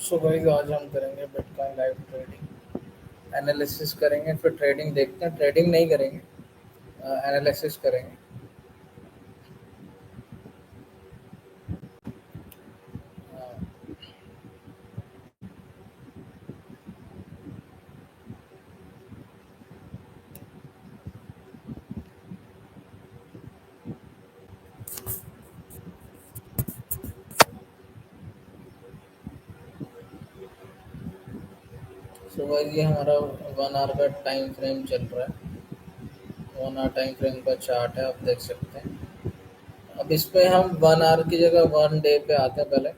So guys आज हम करेंगे बिटकॉइन लाइव ट्रेडिंग एनालिसिस करेंगे। फिर ट्रेडिंग देखते हैं, ट्रेडिंग नहीं करेंगे, एनालिसिस करेंगे। सो गाइस ये हमारा 1 आवर का टाइम फ्रेम चल रहा है। 1 आवर टाइम फ्रेम का चार्ट है, आप देख सकते हैं। अब इसमें हम 1 आवर की जगह 1 डे पे आते हैं। पहले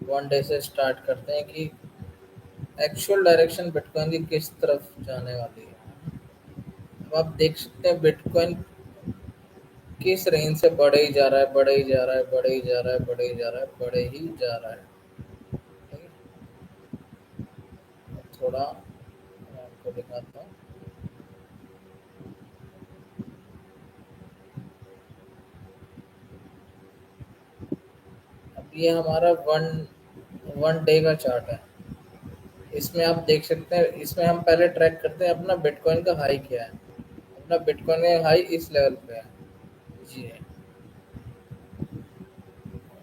1 डे से स्टार्ट करते हैं कि एक्चुअल डायरेक्शन बिटकॉइन की किस तरफ जाने वाली है। अब आप देख सकते हैं बिटकॉइन किस रेंज से बढ़े ही जा रहा है, बढ़े ही जा रहा है, बढ़े ही जा रहा है, बढ़े ही जा रहा है, बढ़े ही जा रहा है। ठीक है, थोड़ा मैं आपको दिखाता हूँ। अब ये हमारा वन वन डे का चार्ट है। इसमें आप देख सकते हैं, इसमें हम पहले ट्रैक करते हैं अपना बिटकॉइन का हाई क्या है। अपना बिटकॉइन का हाई इस लेवल पे है जी,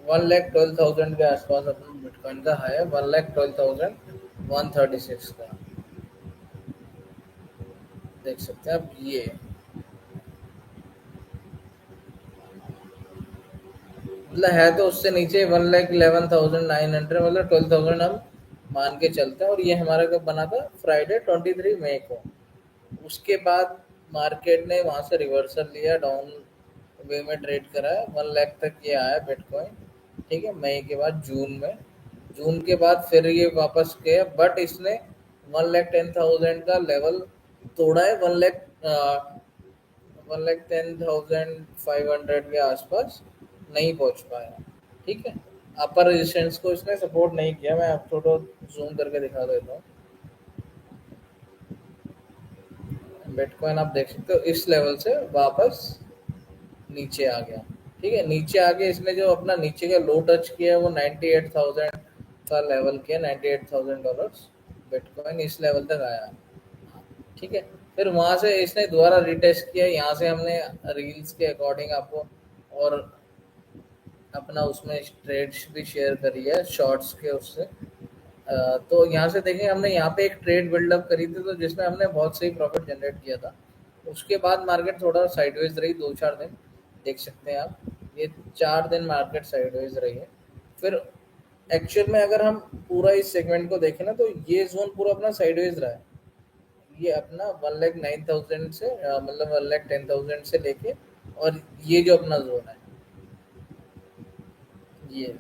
1,12,000 के आसपास अपना बिटकॉइन का हाई है। 1,12,136 का देख सकते हैं। अब ये मतलब है तो उससे नीचे 1,11,900, मतलब 12,000 हम मान के चलते हैं। और ये हमारा कब बना था? फ्राइडे 23 मई को। उसके बाद मार्केट ने वहां से रिवर्सल लिया, डाउन वे में ट्रेड करा है। 1 लाख तक ये आया बिटकॉइन। ठीक है, मई के बाद जून में, जून के बाद फिर ये वापस गया, बट इसने 1,10,000 का लेवल तोड़ा है। 1,10,500 के आसपास नहीं पहुंच पाया। ठीक है, अपर रेजिस्टेंस को इसने सपोर्ट नहीं किया। मैं आप थोड़ा जूम करके दिखा देता हूँ। बिटकॉइन आप देख सकते हो इस लेवल से वापस नीचे आ गया। ठीक है, नीचे आके इसने जो अपना नीचे का लो टच किया है वो 98,000 का लेवल किया। $98,000 बिटकॉइन इस लेवल तक आया। ठीक है, फिर वहां से इसने दोबारा रिटेस्ट किया। यहाँ से हमने रील्स के अकॉर्डिंग आपको और अपना उसमें ट्रेड्स भी शेयर करी है शॉर्ट्स के उससे। तो यहाँ से देखें, हमने यहाँ पे एक ट्रेड बिल्डअप करी थी तो जिसमें हमने बहुत सही प्रॉफिट जनरेट किया था। उसके बाद मार्केट थोड़ा साइडवेज रही 2-4 दिन, देख सकते हैं आप। ये 4 दिन मार्केट साइडवेज रही है। फिर एक्चुअल में अगर हम पूरा इस सेगमेंट को देखें ना, तो ये जोन पूरा अपना साइडवेज रहा है। ये अपना 1,09,000 से मतलब 1,10,000 से लेके, और ये जो अपना जोन है ये,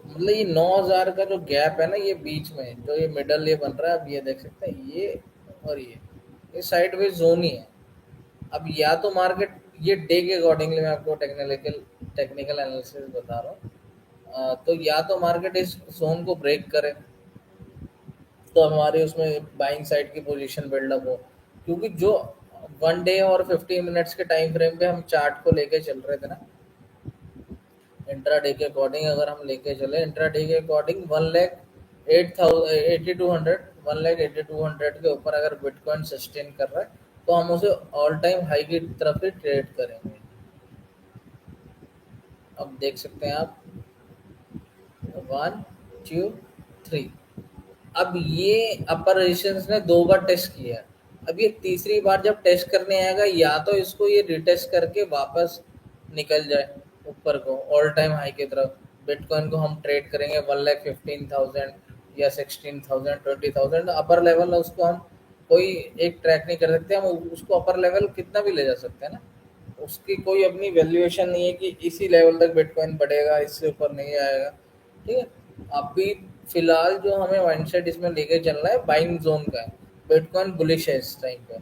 मतलब ये 9,000 का जो गैप है ना, ये बीच में जो ये मिडल ये बन रहा है, अब ये देख सकते हैं ये, और ये साइडवेज जोन ही है। अब या तो मार्केट, ये डे के अकॉर्डिंगली मैं आपको टेक्निकल टेक्निकल एनालिसिस बता रहा हूँ। तो या तो मार्केट इस जोन को ब्रेक करे तो हमारे उसमें बाइंग साइड की पोजीशन बिल्डअप हो। क्योंकि जो 1 डे और 15 मिनट्स के टाइम फ्रेम पे हम चार्ट को लेके चल रहे थे ना, इंट्रा डे के अकॉर्डिंग अगर हम लेके चले, इंट्रा डे के अकॉर्डिंग 1,08,8200, 1,08,200 के ऊपर अगर बिटकॉइन सस्टेन कर रहा है तो हम उसे ऑल टाइम हाई की तरफ ही ट्रेड करेंगे। अब देख सकते हैं आप, 1, 2, 3। अब ये अपर रेजिस्टेंस ने 2 बार टेस्ट किया है। अब ये तीसरी बार जब टेस्ट करने आएगा, या तो इसको ये रिटेस्ट करके वापस निकल जाए ऊपर को ऑल टाइम हाई की तरफ। बिटकॉइन को हम ट्रेड करेंगे 1,15,000 या 16,000, 20,000 अपर लेवल है। उसको हम कोई एक ट्रैक नहीं कर सकते, हम उसको अपर लेवल कितना भी ले जा सकते हैं ना। उसकी कोई अपनी वैल्यूएशन नहीं है कि इसी लेवल तक बिटकॉइन बढ़ेगा, इससे ऊपर नहीं आएगा। ठीक है, अभी फिलहाल जो हमें माइंडसेट इसमें लेके चलना है बाइंग जोन का है। बिटकॉइन बुलिश है इस टाइम पे।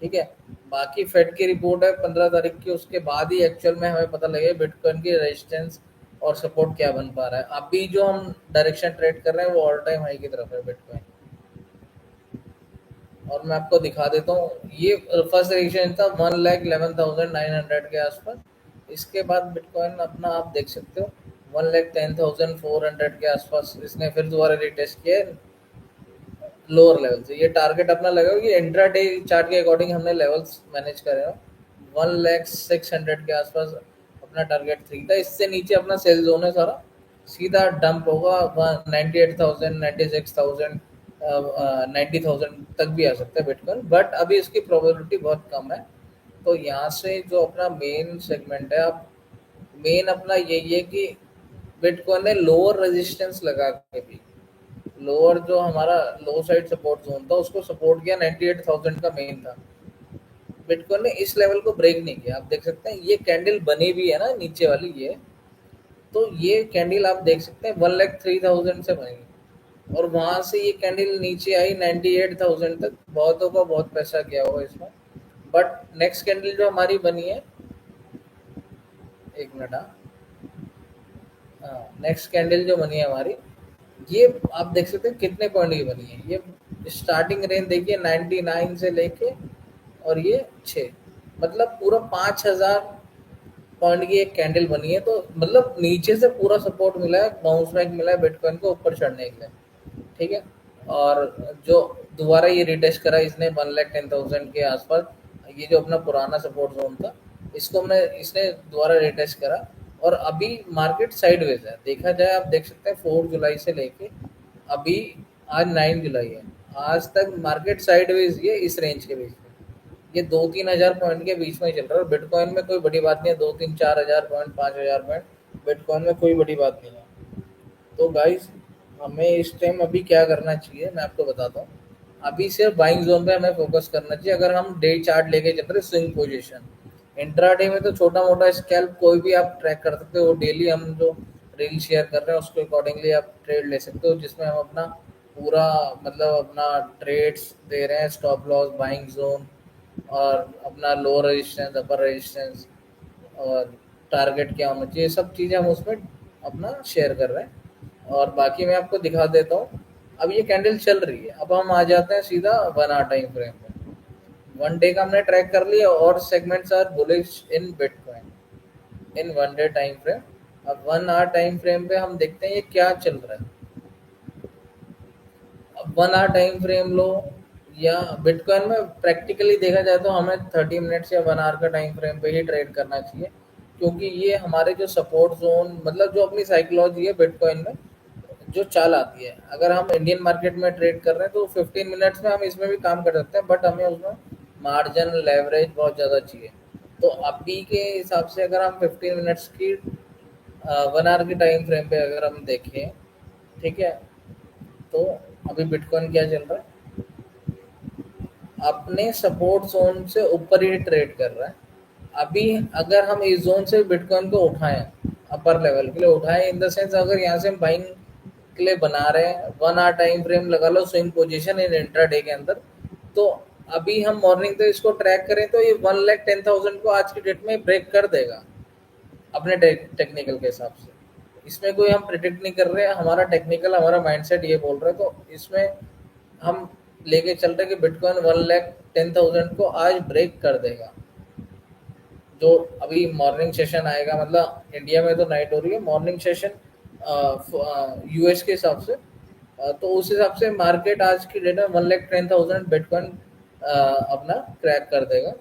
ठीक है, बाकी फेड की रिपोर्ट है 15 तारीख की, उसके बाद ही एक्चुअल में हमें पता लगेगा बिटकॉइन की रेजिस्टेंस और सपोर्ट क्या बन पा रहा है। अभी जो हम डायरेक्शन ट्रेड कर रहे हैं वो ऑल टाइम हाई की तरफ है बिटकॉइन। और मैं आपको दिखा देता हूँ, ये फर्स्ट रेजिस्टेंस था 1,11,900 के आसपास। इसके बाद बिटकॉइन अपना आप देख सकते हो 1,10,400 के आसपास इसने फिर दोबारा रिटेस्ट किया लोअर लेवल से। ये टारगेट अपना लगा कि इंट्राडे चार्ट के अकॉर्डिंग हमने लेवल्स मैनेज करे हो। 1,06,000 के आसपास अपना टारगेट 3 था। इससे नीचे अपना सेल जोन है सारा, सीधा डंप होगा 98,000, 96,000, 90,000 तक भी आ सकता है बिटकॉइन, बट अभी इसकी प्रोबेबिलिटी बहुत कम है। तो यहाँ से जो अपना मेन सेगमेंट है, अब मेन अपना यही है कि बिटकॉइन ने लोअर रेजिस्टेंस लगा के भी, लोअर जो हमारा लो साइड सपोर्ट जोन था उसको सपोर्ट किया, 98,000 का मेन था। बिटकॉइन ने इस लेवल को ब्रेक नहीं किया। आप देख सकते हैं ये कैंडल बनी भी है ना नीचे वाली, ये तो ये कैंडल आप देख सकते हैं 1,03,000 से बनी, और वहां से ये कैंडल नीचे आई 98,000 तक। बहुतों का बहुत पैसा गया होगा इसमें, बट नेक्स्ट कैंडल जो हमारी बनी है, एक मिनट, हाँ, नेक्स्ट कैंडल जो बनी है हमारी, ये आप देख सकते हैं कितने पॉइंट की बनी है। ये स्टार्टिंग रेंज देखिए 99 से लेके, और ये 6, मतलब पूरा 5,000 पॉइंट की एक कैंडल बनी है। तो मतलब नीचे से पूरा सपोर्ट मिला है, बाउंस बैक मिला है बिटकॉइन को ऊपर चढ़ने के लिए, ठीक है। और जो दोबारा ये रिटेस्ट करा इसने 1,10,000 के आसपास, ये जो अपना पुराना सपोर्ट जोन था, इसको हमने इसने दोबारा रिटेस्ट करा, और अभी मार्केट साइडवेज है। देखा जाए, आप देख सकते हैं 4 जुलाई से लेके अभी आज 9 जुलाई है, आज तक मार्केट साइडवेज ही है इस रेंज के बीच में। ये 2-3 हज़ार पॉइंट के बीच में ही चल रहा है। बिटकॉइन में कोई बड़ी बात नहीं है, 2-3-4 हज़ार पॉइंट, 5,000 पॉइंट बिटकॉइन में कोई बड़ी बात नहीं है। तो गाइस, हमें इस टाइम अभी क्या करना चाहिए मैं आपको बताता हूँ। अभी सिर्फ बाइंग जोन पे हमें फोकस करना चाहिए। अगर हम डे चार्ट लेके चल रहे स्विंग पोजीशन, इंट्राडे में तो छोटा मोटा स्कैल्प कोई भी आप ट्रैक कर सकते हो। डेली हम जो रील शेयर कर रहे हैं उसके अकॉर्डिंगली आप ट्रेड ले सकते हो, जिसमें हम अपना पूरा मतलब अपना ट्रेड्स दे रहे हैं, स्टॉप लॉस, बाइंग जोन, और अपना लो रेजिस्टेंस, अपर रेजिस्टेंस, और टारगेट क्या होना चाहिए, ये सब चीज़ें हम उसमें अपना शेयर कर रहे हैं। और बाकी मैं आपको दिखा देता हूँ। अब ये कैंडल चल रही है, अब हम आ जाते हैं सीधा 1 आवर टाइम फ्रेम पे। 1 डे का हमने ट्रैक कर लिया, और segments are bullish in bitcoin in 1 day time frame. अब 1 आवर टाइम फ्रेम पे हम देखते हैं ये क्या चल रहा है। अब 1 आवर टाइम फ्रेम लो, या बिटकॉइन में प्रैक्टिकली देखा जाए तो हमें 30 मिनट्स या 1 आवर का टाइम फ्रेम पे ही ट्रेड करना चाहिए, क्योंकि ये हमारे जो सपोर्ट जोन, मतलब जो अपनी साइकोलॉजी है बिटकॉइन में जो चाल आती है। अगर हम इंडियन मार्केट में ट्रेड कर रहे हैं तो 15 मिनट्स में हम इसमें भी काम कर सकते हैं, बट हमें उसमें मार्जिन लेवरेज बहुत ज़्यादा चाहिए। तो अभी के हिसाब से अगर हम 15 मिनट्स की 1 आवर की टाइम फ्रेम पे अगर हम देखें, ठीक है, तो अभी बिटकॉइन क्या चल रहा है, अपने सपोर्ट जोन से ऊपर ही ट्रेड कर रहा है। अभी अगर हम इस जोन से बिटकॉइन को उठाएं, अपर लेवल के लिए उठाएं, इन द सेंस अगर यहाँ से हम बाइंग के लिए बना रहे हैं, 1 आवर टाइम फ्रेम लगा लो स्विंग पोजीशन इन इंट्राडे के अंदर, तो अभी हम मॉर्निंग तो इसको ट्रैक करें तो ये 1,10,000 को आज की डेट में ब्रेक कर देगा अपने टेक्निकल के हिसाब से। इसमें कोई हम प्रिडिक्ट नहीं कर रहे हैं, हमारा टेक्निकल, हमारा माइंडसेट ये बोल रहा है। तो इसमें हम लेके चल रहे हैं कि बिटकॉइन 1,10,000 को आज ब्रेक कर देगा। जो अभी मॉर्निंग सेशन आएगा, मतलब इंडिया में तो नाइट हो रही है, मॉर्निंग सेशन यूएस के हिसाब से, तो उस हिसाब से मार्केट आज की डेट में 1,10,000 बिटकॉइन अपना क्रैक कर देगा,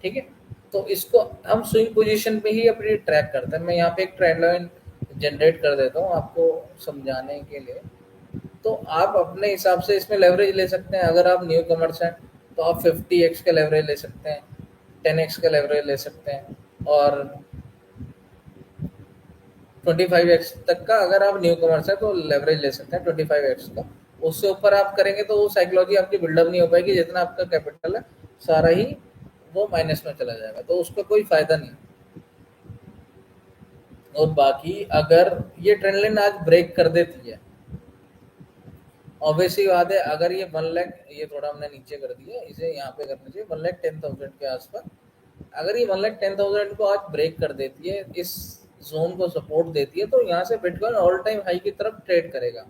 ठीक है। तो इसको हम स्विंग पोजीशन पे ही अपनी ट्रैक करते हैं। मैं यहाँ पे एक ट्रेंड लाइन जनरेट कर देता हूँ आपको समझाने के लिए। तो आप अपने हिसाब से इसमें लेवरेज ले सकते हैं। अगर आप न्यू कमर्स हैं तो आप 50x का लेवरेज ले सकते हैं, 10x का लेवरेज ले सकते हैं, और 25x तक का अगर आप न्यू कमर्स है तो लेवरेज ले सकते हैं 25x का। उससे ऊपर आप करेंगे तो वो साइकोलॉजी आपकी बिल्डअप नहीं हो पाएगी, जितना आपका कैपिटल है सारा ही वो माइनस में चला जाएगा, तो उसका कोई फायदा नहीं। और बाकी अगर ये ट्रेंड लाइन आज ब्रेक कर देती है, ऑब्वियसली बात है, अगर ये 1 लाख, ये थोड़ा हमने नीचे कर दिया, इसे यहाँ पे करना चाहिए 1,10,000 के आसपास। अगर ये 1,10,000 को आज ब्रेक कर देती है, इस जोन को सपोर्ट देती है, तो यहाँ से बिटकॉइन ऑल टाइम हाई की तरफ ट्रेड करेगा।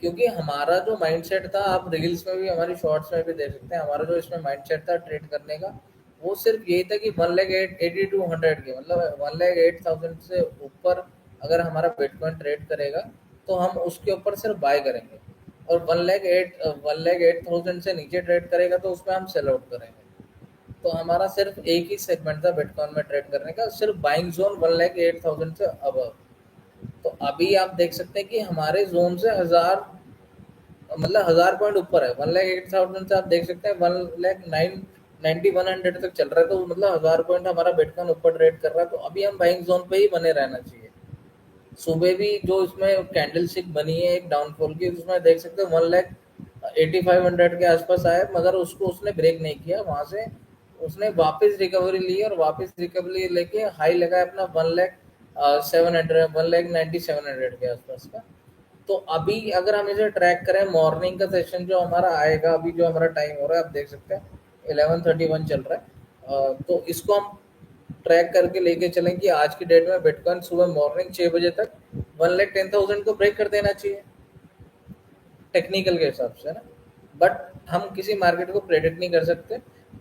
क्योंकि हमारा जो माइंडसेट था, आप रील्स में भी, हमारी शॉर्ट्स में भी देख सकते हैं, हमारा जो इसमें माइंडसेट था ट्रेड करने का, वो सिर्फ यही था कि 1,82,100 के मतलब 1,08,000 से ऊपर अगर हमारा बिटकॉइन ट्रेड करेगा तो हम उसके ऊपर सिर्फ बाय करेंगे, और 1,08,000 से नीचे ट्रेड करेगा तो उसमें हम सेल आउट करेंगे। तो हमारा सिर्फ एक ही सेगमेंट था बिटकॉइन में ट्रेड करने का, सिर्फ बाइंग जोन 1,08,000 से अबव। तो अभी आप देख सकते हैं कि हमारे जोन से 1,000 पॉइंट ऊपर है। 1,08,000 से आप देख सकते हैं 1,09,9100 तक चल रहा है, तो मतलब 1000 पॉइंट हमारा बिटकॉइन ऊपर ट्रेड कर रहा है। तो अभी हम बाइंग जोन पे ही बने रहना चाहिए। सुबह भी जो इसमें कैंडल स्टिक बनी है एक डाउनफॉल की, उसमें देख सकते हैं 1,85,000 के आसपास आया, मगर उसको उसने ब्रेक नहीं किया। वहां से उसने वापस रिकवरी ली और वापस रिकवरी लेके हाई लगाया अपना 1,97,1,97,000 के आसपास का। तो अभी अगर हम इसे ट्रैक करें, मॉर्निंग का सेशन जो हमारा आएगा, अभी जो हमारा टाइम हो रहा है आप देख सकते हैं 11:31 चल रहा है। तो इसको हम ट्रैक करके लेके चलें कि आज की डेट में बिटकॉइन सुबह मॉर्निंग 6 बजे तक 1,10,000 को ब्रेक कर देना चाहिए टेक्निकल के हिसाब से, है ना। बट हम किसी मार्केट को प्रेडिक्ट नहीं कर सकते,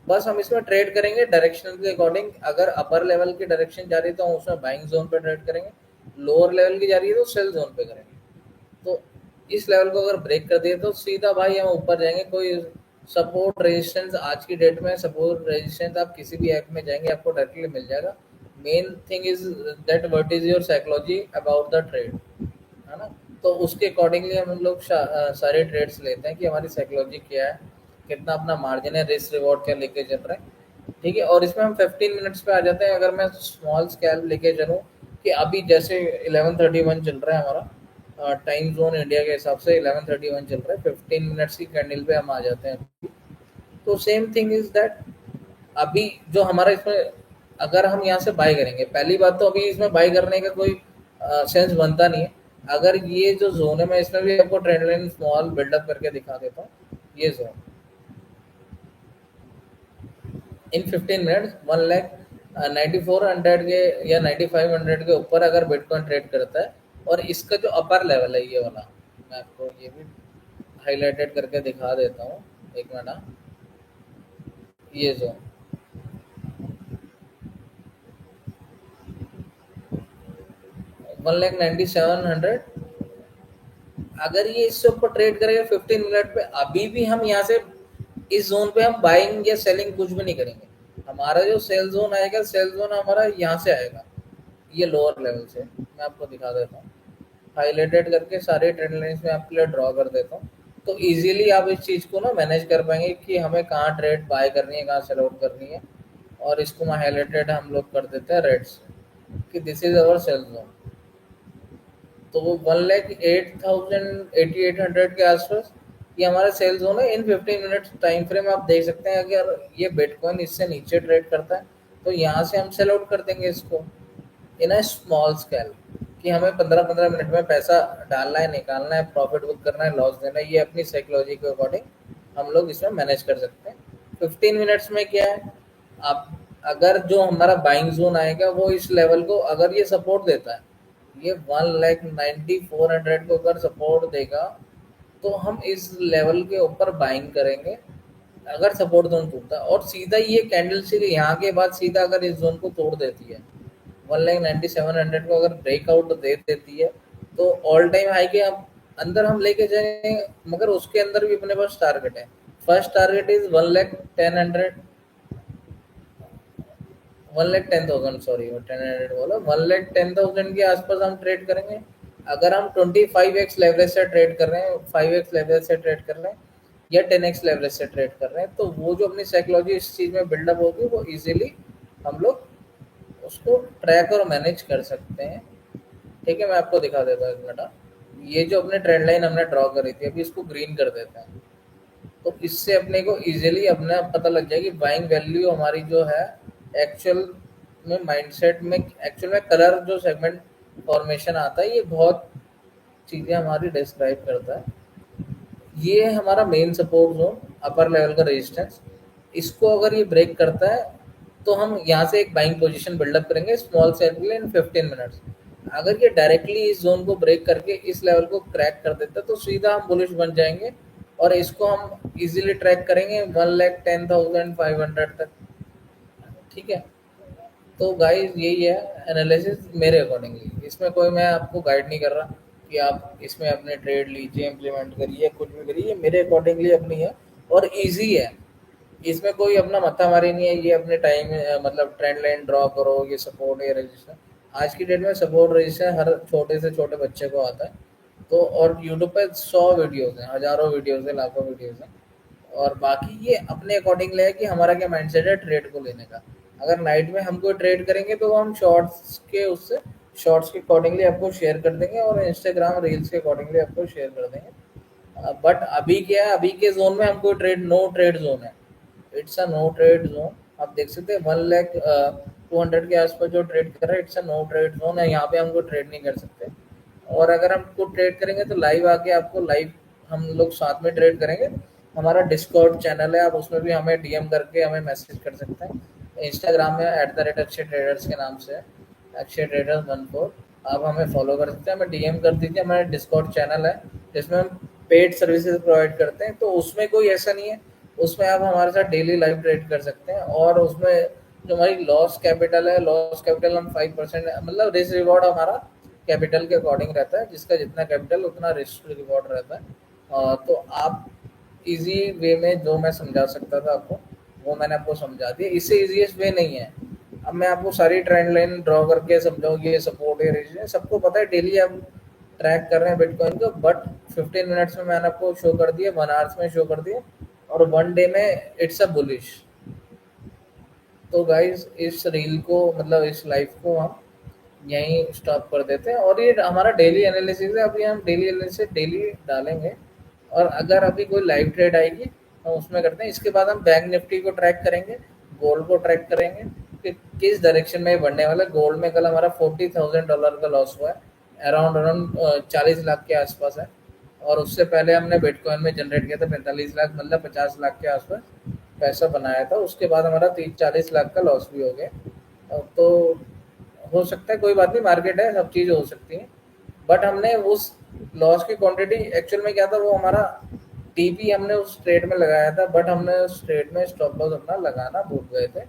बस हम इसमें ट्रेड करेंगे डायरेक्शन के अकॉर्डिंग। अगर अपर लेवल की डायरेक्शन जा रही है तो हम उसमें बाइंग जोन पे ट्रेड करेंगे, लोअर लेवल की जा रही है तो सेल जोन पे करेंगे। तो इस लेवल को अगर ब्रेक कर दिए तो सीधा भाई हम ऊपर जाएंगे। कोई सपोर्ट रेजिस्टेंस आज की डेट में, सपोर्ट रेजिस्टेंस आप किसी भी ऐप में जाएंगे आपको डायरेक्टली मिल जाएगा। Main thing is that what is your psychology about the trade, है ना। तो उसके अकॉर्डिंगली हम लोग सारे ट्रेड्स लेते हैं कि हमारी साइकोलॉजी क्या है, कितना अपना मार्जिन है, रिस्क रिवॉर्ड क्या लेके चल रहे हैं। ठीक है, और इसमें हम 15 मिनट्स पे आ जाते हैं। अगर मैं स्मॉल स्केल लेके चलूँ कि अभी जैसे 11:31 चल रहा है हमारा टाइम जोन इंडिया के हिसाब से 11:31 चल रहा है, 15 मिनट्स की कैंडल पे हम आ जाते हैं। तो सेम थिंग इज दैट अभी जो हमारा इसमें अगर हम यहाँ से बाय करेंगे, पहली बात तो अभी इसमें बाय करने का कोई सेंस बनता नहीं है। अगर ये जो जोन है, मैं इसमें भी आपको ट्रेंड लाइन स्मॉल बिल्डअप करके दिखा देता हूँ। ये जोन इन 15 मिनट्स 1,94,100 के या 9,500 के ऊपर अगर बिटकॉइन ट्रेड करता है, और इसका जो अपर लेवल है ये वाला, मैं आपको ये भी हाईलाइटेड करके दिखा देता हूँ, एक मिनट। ये जोन 1,97,100, अगर ये इससे ऊपर ट्रेड करेगा 15 मिनट पे, अभी भी हम यहाँ से इस जोन पे हम बाइंग या सेलिंग कुछ भी नहीं करेंगे। हमारा जो सेल जोन आएगा, सेल जोन हमारा यहाँ से आएगा, ये लोअर लेवल से। मैं आपको दिखा देता हूँ, हाईलाइटेड करके सारे ट्रेंड लाइंस में आपके लिए ड्रॉ कर देता हूँ। तो इजीली आप इस चीज़ को ना मैनेज कर पाएंगे कि हमें कहाँ ट्रेड बाय करनी है, कहाँ सेल आउट करनी है। और इसको मैं हाईलाइटेड हम लोग कर देते हैं रेड से कि this is our sell zone. तो वो 1,08,000 के आसपास ये हमारा सेल जोन है। इन 15 मिनट्स टाइम फ्रेम आप देख सकते हैं, अगर ये बिटकॉइन इससे नीचे ट्रेड करता है तो यहाँ से हम सेल आउट कर देंगे इसको इन अ स्मॉल स्केल, कि हमें 15-15 मिनट में पैसा डालना है, निकालना है, प्रॉफिट बुक करना है, लॉस देना है। ये अपनी साइकोलॉजी के अकॉर्डिंग हम लोग इसमें मैनेज कर सकते हैं। 15 मिनट्स में क्या है, आप अगर जो हमारा बाइंग जोन आएगा वो इस लेवल को अगर ये सपोर्ट देता है, ये 1,94,100 को अगर सपोर्ट देगा तो हम इस लेवल के ऊपर बाइंग करेंगे। अगर सपोर्ट जोन टूटता है और सीधा ये कैंडल से यहाँ के बाद सीधा अगर इस जोन को तोड़ देती है, 1,97,100 को अगर ब्रेकआउट दे देती है, तो ऑल टाइम हाई के अब अंदर हम लेके जाएंगे। मगर उसके अंदर भी अपने पास टारगेट है। फर्स्ट टारगेट इज 1,10,100, 1,10,000, सॉरी 10,100 बोला, 1,10,000 के आसपास हम ट्रेड करेंगे। अगर हम 25x लेवरेज से ट्रेड कर रहे हैं, 5x लेवरेज से ट्रेड कर रहे हैं, या 10x लेवरेज से ट्रेड कर रहे हैं, तो वो जो अपनी साइकोलॉजी इस चीज़ में बिल्डअप होगी वो इजीली हम लोग उसको ट्रैक और मैनेज कर सकते हैं। ठीक है, मैं आपको दिखा देता हूँ एक मिनट। ये जो अपने ट्रेंड लाइन हमने ड्रॉ करी थी, अभी इसको ग्रीन कर देते हैं। तो इससे अपने को इजीली अपना पता लग जाएगी बाइंग वैल्यू हमारी जो है एक्चुअल में, माइंडसेट में, एक्चुअल में कलर जो सेगमेंट फॉर्मेशन आता है ये बहुत चीज़ें हमारी डिस्क्राइब करता है। ये है हमारा main support zone, upper level का रेजिस्टेंस। इसको अगर ये ब्रेक करता है तो हम यहाँ से एक बाइंग पोजीशन बिल्डअप करेंगे स्मॉल सेल के लिए इन 15 मिनट्स। अगर ये डायरेक्टली इस जोन को ब्रेक करके इस लेवल को क्रैक कर देता है तो सीधा हम बुलिश बन जाएंगे, और इसको हम इजीली ट्रैक करेंगे 1,10,500 तक। ठीक है। तो गाइस यही है एनालिसिस मेरे अकॉर्डिंगली, इसमें कोई मैं आपको गाइड नहीं कर रहा कि आप इसमें अपने ट्रेड लीजिए, इम्प्लीमेंट करिए, कुछ भी करिए, मेरे अकॉर्डिंगली अपनी है और इजी है। इसमें कोई अपना मारी नहीं है, ये अपने टाइम मतलब ट्रेंड लाइन ड्रॉ करो, ये सपोर्ट ये रजिस्टर। आज की डेट में सपोर्ट रजिस्टर हर छोटे से छोटे बच्चे को आता है। तो और यूट्यूब पे 100 वीडियोस हैं, हजारों वीडियोस हैं, लाखों वीडियोस हैं। और बाकी ये अपने अकॉर्डिंग है कि हमारा क्या माइंडसेट है ट्रेड को लेने का। अगर नाइट में हम कोई ट्रेड करेंगे तो हम शॉर्ट्स के अकॉर्डिंगली आपको शेयर कर देंगे और इंस्टाग्राम रील्स के अकॉर्डिंगली आपको शेयर कर देंगे। बट अभी क्या है, अभी के जोन में हमको ट्रेड नो ट्रेड जोन है। It's a no trade zone. आप देख सकते हैं 1,00,200 के आसपास जो ट्रेड कर रहा है, it's a no trade zone है, यहाँ पे हमको ट्रेड नहीं कर सकते। और अगर हमको ट्रेड करेंगे तो लाइव आके आपको लाइव हम लोग साथ में ट्रेड करेंगे। हमारा डिस्कॉर्ड चैनल है, आप उसमें भी हमें डीएम करके हमें मैसेज कर सकते हैं। इंस्टाग्राम में @अक्षय ट्रेडर्स के नाम से है, अक्षय ट्रेडर्स 14। आप हमें फॉलो कर सकते हैं, हमें डीएम कर दीजिए। हमारा डिस्कॉर्ड चैनल है जिसमें हम पेड सर्विसेज प्रोवाइड करते हैं, तो उसमें कोई ऐसा नहीं है। उसमें आप हमारे साथ डेली लाइव ट्रेड कर सकते हैं। और उसमें जो हमारी लॉस कैपिटल है, लॉस कैपिटल हम 5% मतलब रिस्क रिवॉर्ड हमारा कैपिटल के अकॉर्डिंग रहता है, जिसका जितना कैपिटल उतना रिस्क रिवॉर्ड रहता है। तो आप इजी वे में जो मैं समझा सकता था आपको, वो मैंने आपको समझा दिया। इससे इजीएस्ट वे नहीं है। अब मैं आपको सारी ट्रेंड लाइन ड्रॉ करके समझाऊँ, ये सपोर्ट है रेजिस्टेंस सबको पता है, डेली आप ट्रैक कर रहे हैं बिटकॉइन को। बट 15 मिनट्स में मैंने आपको शो कर दिया, 1 आवर्स में शो कर दिया, और 1 डे में इट्स अ बुलिश। तो गाइज इस रील को मतलब इस लाइफ को हम यहीं स्टॉप कर देते हैं। और ये हमारा डेली एनालिसिस है, अभी हम डेली एनालिसिस डेली डालेंगे। और अगर अभी कोई लाइव ट्रेड आएगी हम उसमें करते हैं। इसके बाद हम बैंक निफ्टी को ट्रैक करेंगे, गोल्ड को ट्रैक करेंगे कि किस डायरेक्शन में ये बढ़ने वाला है। गोल्ड में कल हमारा $40,000 का लॉस हुआ है, अराउंड अराउंड 40 लाख के आसपास है। और उससे पहले हमने बिटकॉइन में जनरेट किया था 45 लाख, मतलब 50 लाख के आसपास पैसा बनाया था। उसके बाद हमारा 30-40 लाख का लॉस भी हो गया। तो हो सकता है, कोई बात नहीं, मार्केट है, सब चीज़ हो सकती है। बट हमने उस लॉस की क्वांटिटी एक्चुअल में क्या था, वो हमारा टीपी हमने उस ट्रेड में लगाया था, बट हमने उस ट्रेड में स्टॉप लॉस अपना लगाना भूल गए थे।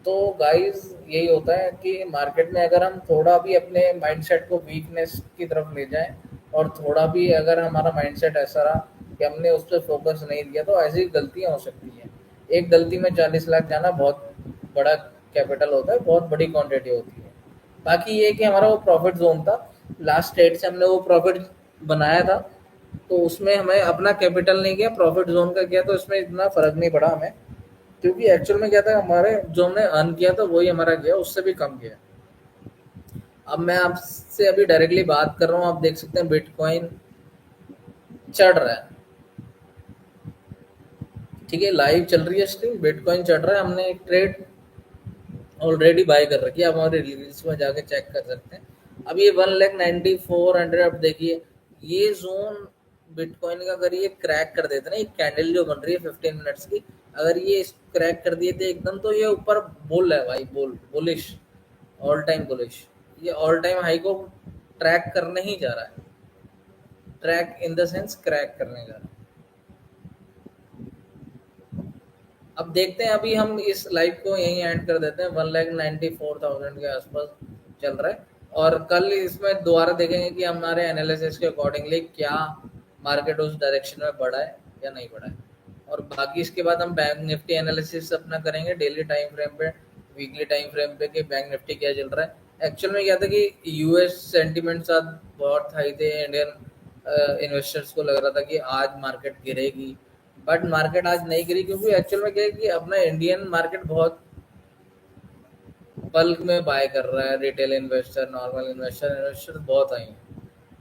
तो गाइस यही होता है कि मार्केट में अगर हम थोड़ा भी अपने माइंडसेट को वीकनेस की तरफ ले जाएं, और थोड़ा भी अगर हमारा माइंडसेट ऐसा रहा कि हमने उस पर फोकस नहीं दिया, तो ऐसी गलतियां हो सकती हैं। एक गलती में 40 लाख जाना बहुत बड़ा कैपिटल होता है, बहुत बड़ी क्वांटिटी होती है। बाकी ये कि हमारा वो प्रॉफिट जोन था, लास्ट ट्रेड से हमने वो प्रॉफिट बनाया था, तो उसमें हमें अपना कैपिटल नहीं किया, प्रॉफिट जोन का किया, तो इसमें इतना फर्क नहीं पड़ा हमें। क्योंकि एक्चुअल में क्या था, हमारे जो हमने अर्न किया था वही हमारा गया, उससे भी कम गया। अब मैं आपसे अभी डायरेक्टली बात कर रहा हूँ, आप देख सकते हैं बिटकॉइन चढ़ रहा है। ठीक है, लाइव चल रही है स्ट्रीम, बिटकॉइन चढ़ रहा है। हमने एक ट्रेड ऑलरेडी बाय कर रखी है, आप हमारे रील्स में जाके चेक कर सकते हैं। अब ये 1,94,100, अब देखिए ये जोन बिटकॉइन का, अगर ये क्रैक कर देते ना, ये कैंडल जो बन रही है 15 मिनट्स की, अगर ये क्रैक कर दिए थे एकदम, तो ये ऊपर बुल है भाई, बुलिश, ऑल टाइम बुलिश। ये ऑल टाइम हाई को ट्रैक करने ही जा रहा है, track in the sense crack करने जा रहा है। अब देखते हैं, अभी हम इस लाइव को यहीं एंड कर देते हैं। 1,94,000 के आसपास चल रहा है। और कल इसमें दोबारा देखेंगे कि हमारे एनालिसिस के अकॉर्डिंगली क्या मार्केट उस डायरेक्शन में बढ़ा है या नहीं बढ़ा है। और बाकी इसके बाद हम बैंक निफ्टी एनालिसिस अपना करेंगे डेली टाइम फ्रेम पे, वीकली टाइम फ्रेम पे, कि बैंक निफ्टी क्या चल रहा है। एक्चुअल में क्या था कि यूएस सेंटिमेंट्स आज बहुत हाई थे, इंडियन इन्वेस्टर्स को लग रहा था कि आज मार्केट गिरेगी, बट मार्केट आज नहीं गिरी। क्योंकि एक्चुअल में क्या है कि अपना इंडियन मार्केट बहुत बल्क में बाय कर रहा है, रिटेल इन्वेस्टर, नॉर्मल इन्वेस्टर बहुत आए हैं।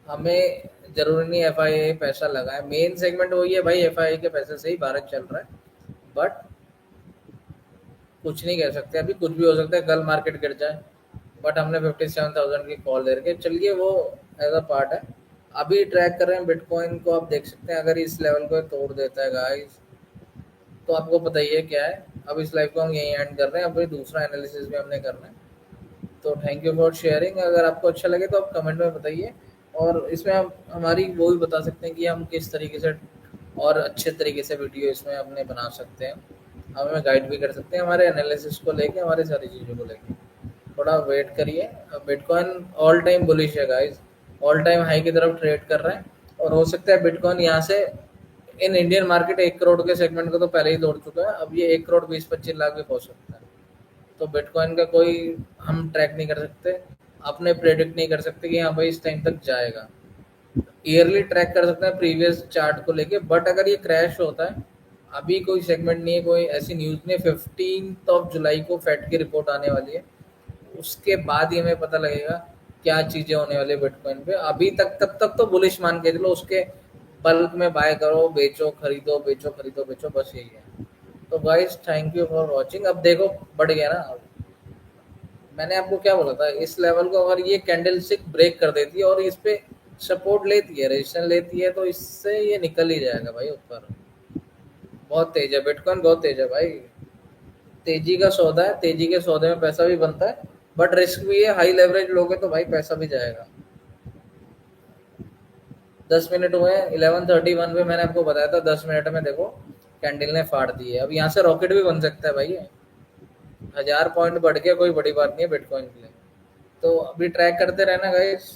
हमें जरूरी नहीं एफ आई पैसा लगाए, मेन सेगमेंट वही है भाई, एफ आई के पैसे से ही भारत चल रहा है। बट कुछ नहीं कह सकते, अभी कुछ भी हो सकता है, कल मार्केट गिर जाए। बट हमने 57,000 की कॉल ले रखे, चलिए वो एज अ पार्ट है। अभी ट्रैक कर रहे हैं बिटकॉइन को, आप देख सकते हैं अगर इस लेवल को तोड़ देता है गाइस, तो आपको पता ही है क्या है। अब इस लाइव को हम यहीं एंड कर रहे हैं, अभी दूसरा एनालिसिस भी हमने करना है। तो थैंक यू फॉर शेयरिंग। अगर आपको अच्छा लगे तो आप कमेंट में बताइए, और इसमें हम हमारी वो भी बता सकते हैं कि हम किस तरीके से और अच्छे तरीके से वीडियो इसमें अपने बना सकते हैं। आप हमें गाइड भी कर सकते हैं हमारे एनालिसिस को लेके, हमारी सारी चीज़ों को लेके। थोड़ा वेट करिए। बिटकॉइन ऑल टाइम बुलिश है गाइस, ऑल टाइम हाई की तरफ ट्रेड कर रहे हैं, और हो सकता है बिटकॉइन यहाँ से इन इंडियन मार्केट 1 करोड़ के सेगमेंट को तो पहले ही तोड़ चुका है, अब ये 1 करोड़ 20-25 लाख भी पहुंच सकता है। तो बिटकॉइन का कोई हम ट्रैक नहीं कर सकते, अपने प्रेडिक्ट नहीं कर सकते कि हाँ भाई इस टाइम तक जाएगा। ईयरली ट्रैक कर सकते हैं प्रीवियस चार्ट को लेके, बट अगर ये क्रैश होता है, अभी कोई सेगमेंट नहीं है, कोई ऐसी न्यूज़ नहीं। 15 जुलाई को फेड की रिपोर्ट आने वाली है, उसके बाद ही हमें पता लगेगा क्या चीज़ें होने वाली है बिटकॉइन पे। अभी तक तब तक तो बुलिश मान के चलो, उसके बल्क में बाय करो, बेचो खरीदो, बेचो खरीदो बेचो, बस यही है। तो guys thank you for watching. अब देखो बढ़ गया ना, मैंने आपको क्या बोला था, इस लेवल को अगर ये कैंडल स्टिक ब्रेक कर देती है और इस पे सपोर्ट लेती है, रेजिस्टेंस लेती है, तो इससे ये निकल ही जाएगा भाई ऊपर। बहुत तेज है बिटकॉइन, बहुत तेज है भाई। तेजी का सौदा है, तेजी के सौदे में पैसा भी बनता है, बट रिस्क भी है। हाई लेवरेज लोगे तो भाई पैसा भी जाएगा। 10 मिनट हुए 11:31 पे, मैंने आपको बताया था 10 मिनट में देखो कैंडल ने फाड़ दी है। अब यहाँ से रॉकेट भी बन सकता है भाई, 1000 पॉइंट बढ़ के कोई बड़ी बात नहीं है बिटकॉइन के लिए। तो अभी ट्रैक करते रहना गाइस,